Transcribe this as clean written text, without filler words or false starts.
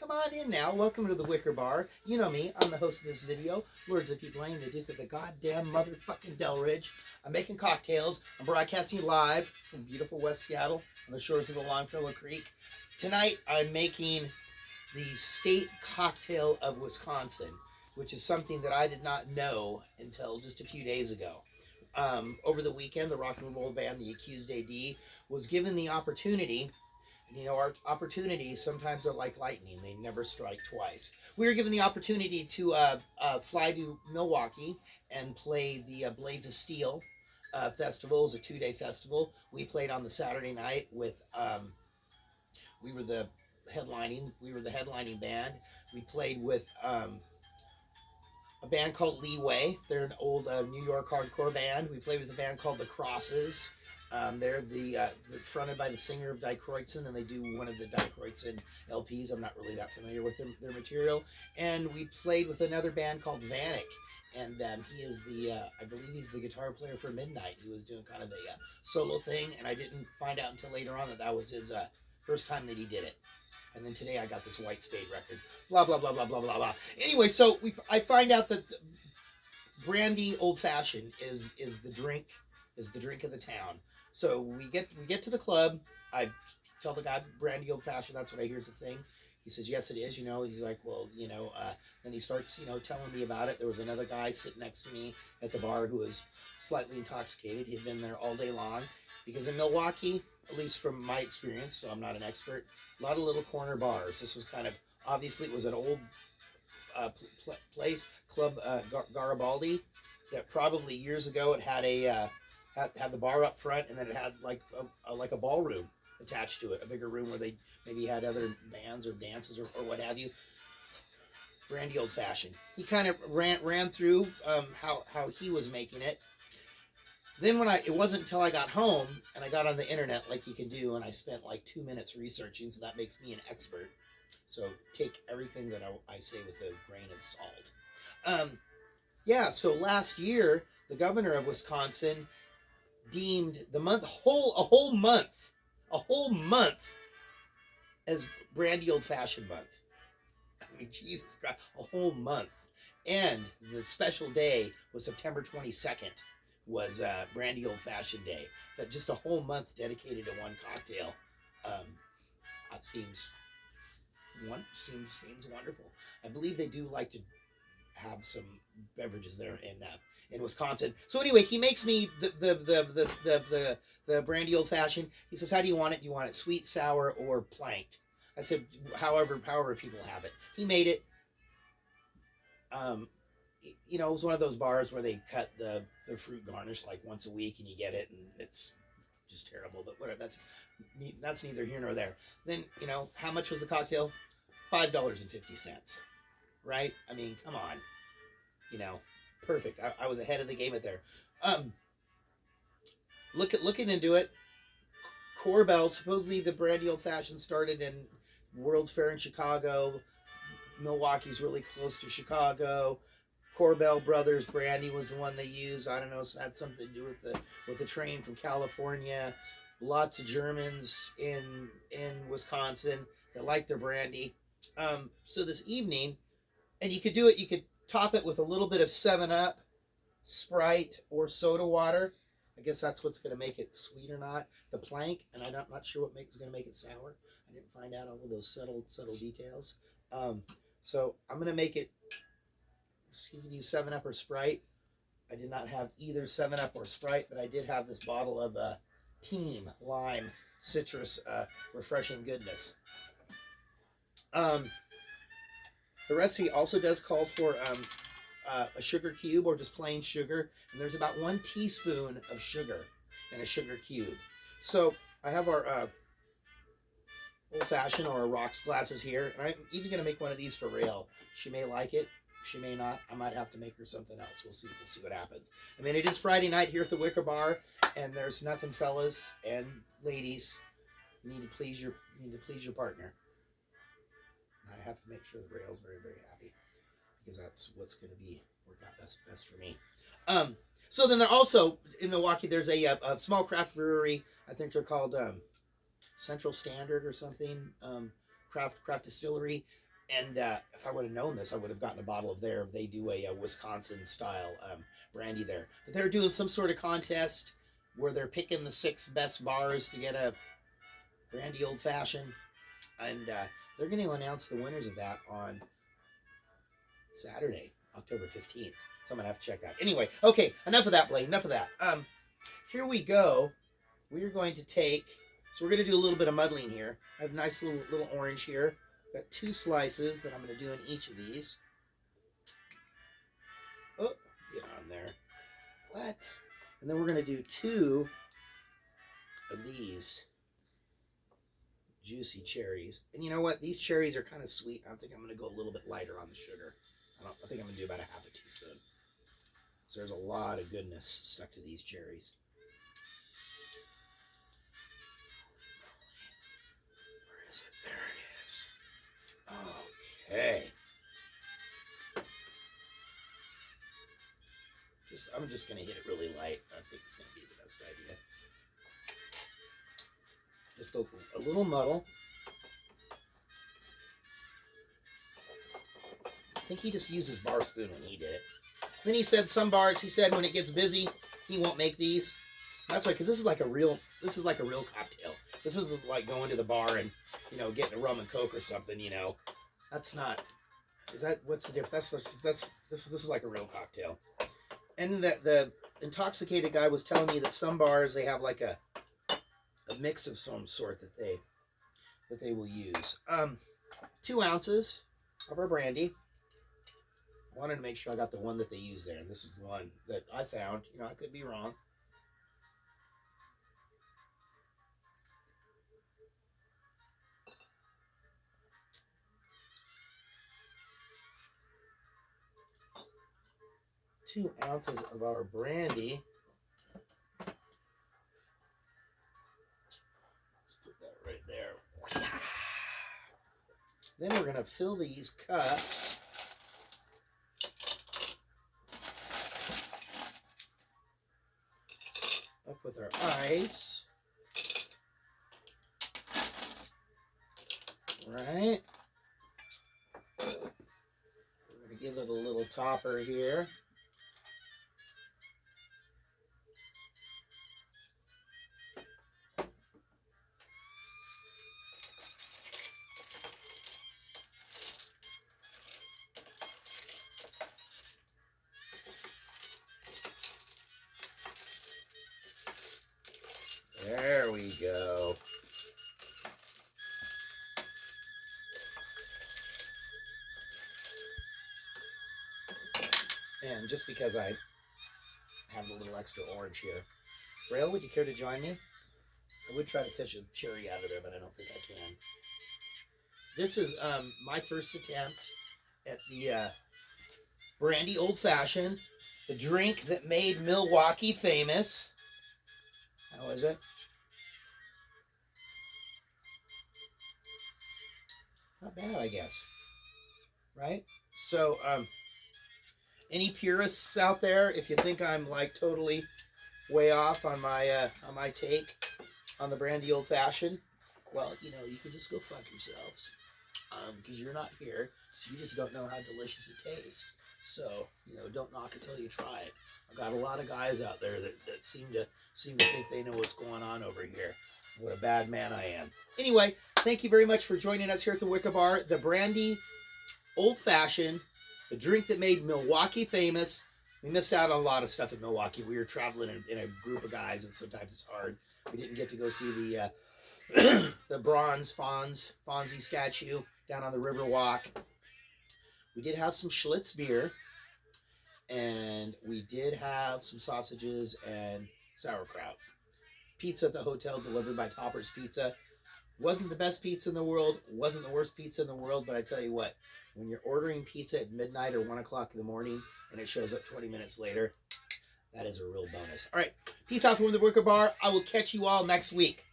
come on in now. Welcome to the Wicker Bar. You know me. I'm the host of this video. Lord Zippy Blaine, the Duke of the goddamn motherfucking Delridge. I'm making cocktails. I'm broadcasting live from beautiful West Seattle on the shores of the Longfellow Creek. Tonight, I'm making the state cocktail of Wisconsin, which is something that I did not know until just a few days ago. Over the weekend, the rock and roll band, the Accused AD, was given the opportunity. You know, our opportunities sometimes are like lightning. They never strike twice. We were given the opportunity to fly to Milwaukee and play the Blades of Steel festival. It was a 2-day festival. We played on the Saturday night with, we were the headlining band. We played with a band called Leeway. They're an old New York hardcore band. We played with a band called The Crosses. They're fronted by the singer of Die Kreutzen, and they do one of the Die Kreutzen LPs. I'm not really that familiar with their material. And we played with another band called Vanek, and he is I believe he's the guitar player for Midnight. He was doing kind of a solo thing, and I didn't find out until later on that was his first time that he did it. And then today I got this White Spade record. Blah, blah, blah, blah, blah, blah, blah. Anyway, so I find out that Brandy Old Fashioned is the drink of the town. So we get to the club. I tell the guy, Brandy Old Fashioned, that's what I hear is the thing. He says, yes, it is. You know, he's like, well, you know, then he starts, you know, telling me about it. There was another guy sitting next to me at the bar who was slightly intoxicated. He had been there all day long because in Milwaukee, at least from my experience, so I'm not an expert, a lot of little corner bars. This was kind of, obviously it was an old place, Club Garibaldi, that probably years ago it had a had the bar up front, and then it had like a ballroom attached to it, a bigger room where they maybe had other bands or dances or what have you. Brandy Old Fashioned. He kind of ran through how he was making it. Then it wasn't until I got home and I got on the internet like you can do, and I spent like 2 minutes researching, so that makes me an expert. So take everything that I say with a grain of salt. Yeah, so last year, the governor of Wisconsin deemed a whole month as Brandy Old Fashioned month. I mean, Jesus Christ, a whole month. And the special day was September 22nd, was Brandy Old Fashioned Day. But just a whole month dedicated to one cocktail. That seems wonderful. I believe they do like to have some beverages there in Wisconsin. So anyway, he makes me the Brandy Old Fashioned. He says, how do you want it? Do you want it sweet, sour, or planked? I said, however people have it. He made it. You know, it was one of those bars where they cut the fruit garnish like once a week, and you get it, and it's just terrible. But whatever, that's neither here nor there. Then, you know, how much was the cocktail? $5.50. Right? I mean, come on. You know, perfect. I was ahead of the game at there. Looking into it, Corbell, supposedly the Brandy Old Fashioned started in World's Fair in Chicago. Milwaukee's really close to Chicago. Corbell Brothers Brandy was the one they used. I don't know, so it had something to do with the train from California. Lots of Germans in Wisconsin that like their brandy. So this evening, and you could top it with a little bit of 7-Up, Sprite, or soda water. I guess that's what's going to make it sweet or not. The plank, and I'm not sure what is going to make it sour. I didn't find out all of those subtle details. So I'm going to make it, so you can use 7-Up or Sprite. I did not have either 7-Up or Sprite, but I did have this bottle of Team Lime Citrus Refreshing Goodness. The recipe also does call for a sugar cube or just plain sugar, and there's about 1 teaspoon of sugar in a sugar cube. So I have our Old Fashioned or rocks glasses here, and I'm even going to make one of these for Rail. She may like it, she may not. I might have to make her something else. We'll see what happens. I mean, it is Friday night here at the Wicker Bar, and there's nothing, fellas and ladies. You need to please your partner. I have to make sure the Rail's very, very happy, because that's what's going to work out best for me. So then there also, in Milwaukee, there's a small craft brewery. I think they're called Central Standard or something. Craft distillery. And if I would have known this, I would have gotten a bottle of their. They do a Wisconsin style brandy there. But they're doing some sort of contest where they're picking the 6 best bars to get a Brandy Old Fashioned, and they're going to announce the winners of that on Saturday, October 15th. So I'm going to have to check that. Anyway, okay, enough of that, Blaine. Enough of that. Here we go. We're going to take, so we're going to do a little bit of muddling here. I have a nice little orange here. Got 2 slices that I'm going to do in each of these. Oh, get on there. What? And then we're going to do 2 of these juicy cherries. And you know what? These cherries are kind of sweet. I think I'm going to go a little bit lighter on the sugar. I think I'm going to do about a half a teaspoon. So there's a lot of goodness stuck to these cherries. Where is it? There it is. Okay. I'm just going to hit it really light. I think it's going to be the best idea. Just a little muddle. I think he just used his bar spoon when he did it. Then he said some bars, he said when it gets busy, he won't make these. That's right, because this is like a real cocktail. This isn't like going to the bar and, you know, getting a rum and coke or something, you know. That's not, what's the difference? This is like a real cocktail. And the intoxicated guy was telling me that some bars, they have like a mix of some sort that they will use. 2 ounces of our brandy. I wanted to make sure I got the one that they use there, and this is the one that I found. You know, I could be wrong. Two ounces of our brandy. Let's put that right there. Then we're going to fill these cups up with our ice. Right. We're going to give it a little topper here. There we go. And just because I have a little extra orange here, Rail, would you care to join me? I would try to fish a cherry out of there, but I don't think I can. This is my first attempt at the Brandy Old Fashioned, the drink that made Milwaukee famous. How is it? Not bad, I guess. Right? So, any purists out there, if you think I'm like totally way off on my take on the Brandy Old Fashioned, well, you know, you can just go fuck yourselves, because you're not here, so you just don't know how delicious it tastes. So, you know, don't knock it till you try it. I've got a lot of guys out there that seem to think they know what's going on over here. What a bad man I am. Anyway, thank you very much for joining us here at the Wicker Bar. The Brandy Old Fashioned, the drink that made Milwaukee famous. We missed out on a lot of stuff in Milwaukee. We were traveling in a group of guys, and sometimes it's hard. We didn't get to go see the the bronze Fonzie statue down on the Riverwalk. We did have some Schlitz beer, and we did have some sausages and sauerkraut. Pizza at the hotel delivered by Topper's Pizza. Wasn't the best pizza in the world, wasn't the worst pizza in the world, but I tell you what, when you're ordering pizza at midnight or 1 o'clock in the morning and it shows up 20 minutes later, that is a real bonus. All right, peace out from the Wicker Bar. I will catch you all next week.